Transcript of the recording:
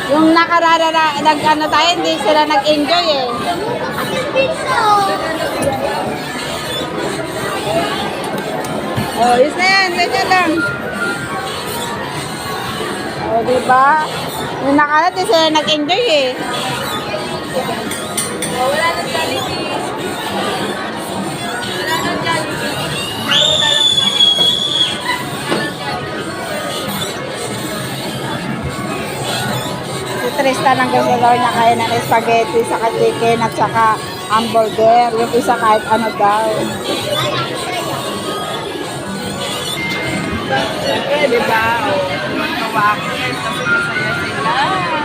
Yung nag-ano tayo, hindi sila nag-enjoy eh. Oh, is na yan. Ganyan lang. Oh, diba? Yung nakalat, hindi sila nag-enjoy eh. Oh, wala nang Jollibee. Wala nang Jollibee. Laro na lang kami. Si Tristan ang gusto daw niya kaya ng spaghetti, saka chicken at saka hamburger. Yung isa kahit ano daw. Siyempre, di ba? O, matawa ako kasi masaya sila.